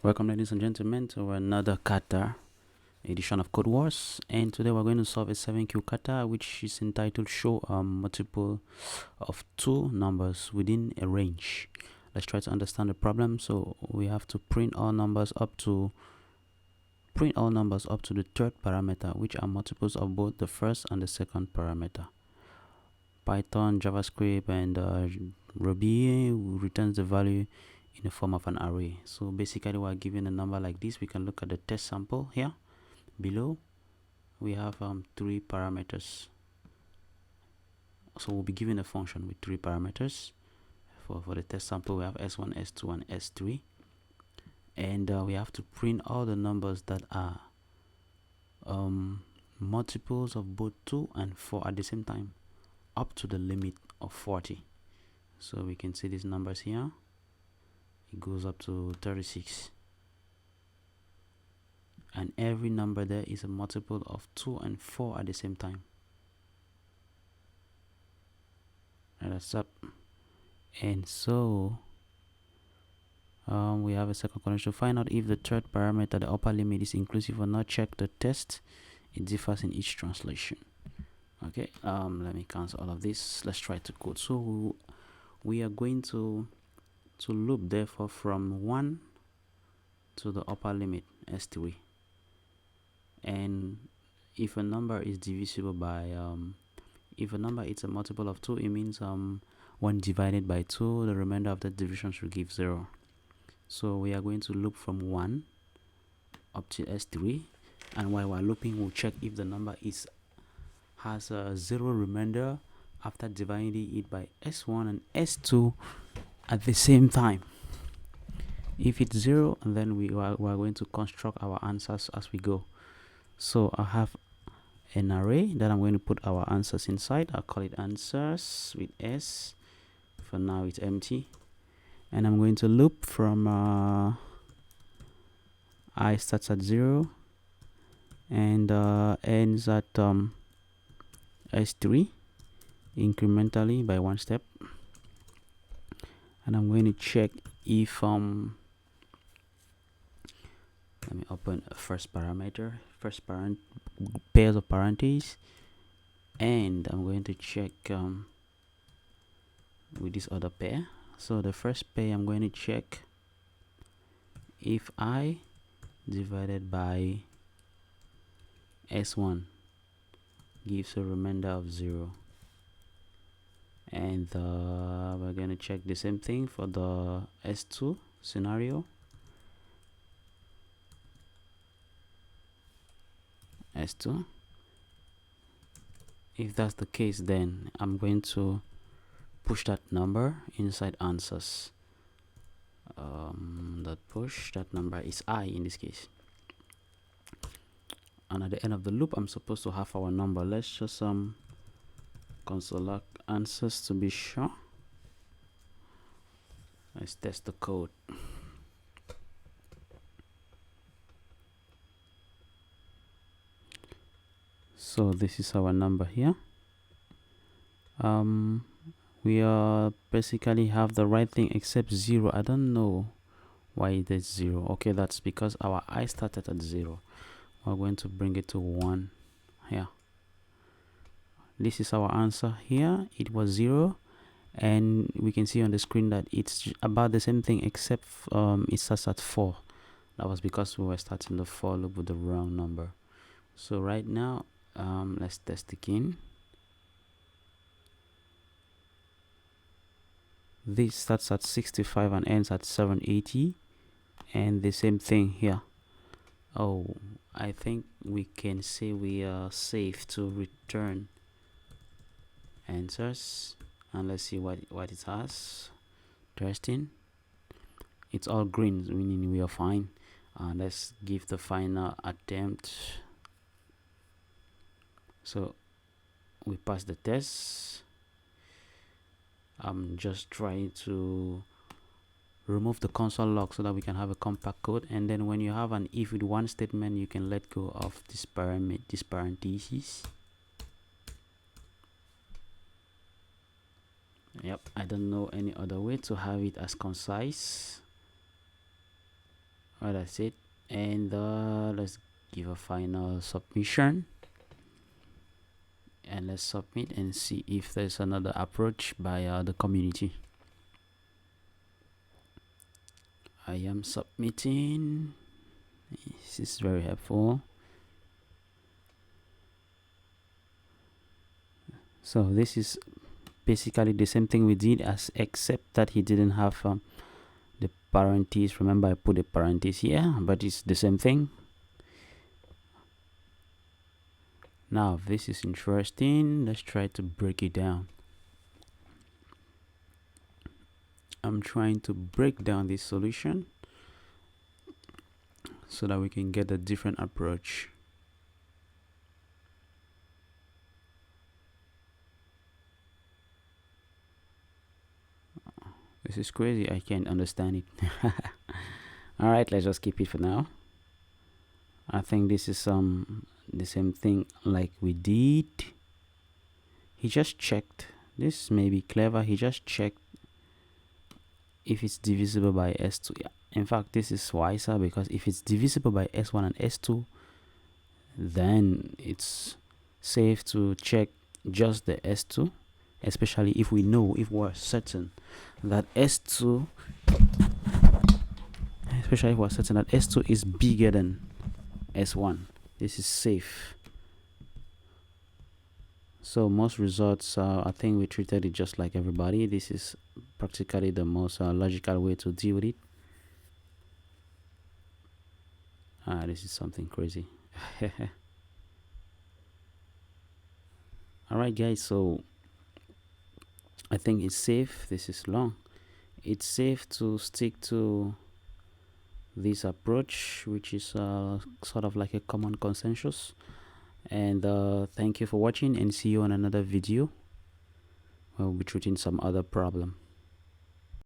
Welcome, ladies and gentlemen, to another kata edition of Code Wars, and today we're going to solve a 7Q kata which is entitled show a multiple of two numbers within a range. Let's try to understand the problem. So we have to print all numbers up to the third parameter, which are multiples of both the first and the second parameter. Python, JavaScript, and Ruby returns the value in the form of an array. So basically we're given a number like this. We can look at the test sample here below. We have three parameters, so we'll be given a function with three parameters. For the test sample, we have s1, s2, and s3, and we have to print all the numbers that are multiples of both 2 and 4 at the same time, up to the limit of 40. So we can see these numbers here. It goes up to 36, and every number there is a multiple of 2 and 4 at the same time. And that's up. And so we have a second condition to find out if the third parameter, the upper limit, is inclusive or not. Check the test. It differs in each translation. Okay, let me cancel all of this. Let's try to code. So we are going to loop therefore from 1 to the upper limit s3, and if a number is divisible by if a number is a multiple of 2, it means when divided by 2, the remainder of the division should give 0. So we are going to loop from 1 up to s3, and while we're looping, we'll check if the number has a 0 remainder after dividing it by s1 and s2 at the same time. If it's 0, then we are going to construct our answers as we go. So I have an array that I'm going to put our answers inside. I'll call it answers with s. For now it's empty, and I'm going to loop from I starts at 0 and ends at s3 incrementally by one step. And I'm going to check if let me open a first pairs of parentheses, and I'm going to check with this other pair. So the first pair, I'm going to check if I divided by s1 gives a remainder of 0. And we're going to check the same thing for the s2 scenario. S2, if that's the case, then I'm going to push that number inside answers. That number is I in this case, and at the end of the loop I'm supposed to have our number. Let's just console log answers to be sure. Let's test the code. So this is our number here. We basically have the right thing except 0. I don't know why it is 0. Okay, that's because our I started at 0. We're going to bring it to 1 here. This is our answer here. It was 0, and we can see on the screen that it's about the same thing except it starts at 4. That was because we were starting the for loop with the wrong number. So right now let's test again. This starts at 65 and ends at 780, and the same thing here. Oh, I think we can say we are safe to return answers, and let's see what it has. Interesting. It's all green, meaning we are fine. Let's give the final attempt. So we passed the test. I'm just trying to remove the console log so that we can have a compact code, and then when you have an if with one statement, you can let go of this parentheses. Yep, I don't know any other way to have it as concise. That's it. And let's give a final submission, and let's submit and see if there's another approach by the community. I am submitting. This is very helpful. So this is basically the same thing we did, as except that he didn't have the parentheses. Remember, I put a parenthesis here, but it's the same thing. Now this is interesting. Let's try to break it down. I'm trying to break down this solution so that we can get a different approach. This is crazy. I can't understand it. All right, let's just keep it for now. I think this is the same thing like we did. He just checked. This may be clever. He just checked if it's divisible by S2. Yeah. In fact, this is wiser, because if it's divisible by S1 and S2, then it's safe to check just the S2, especially if we're certain that S2, is bigger than S1. This is safe. So most results, I think we treated it just like everybody. This is practically the most logical way to deal with it. This is something crazy. All right, guys, so I think it's safe. This is long. It's safe to stick to this approach, which is sort of like a common consensus. And thank you for watching, and see you on another video where we'll be treating some other problem.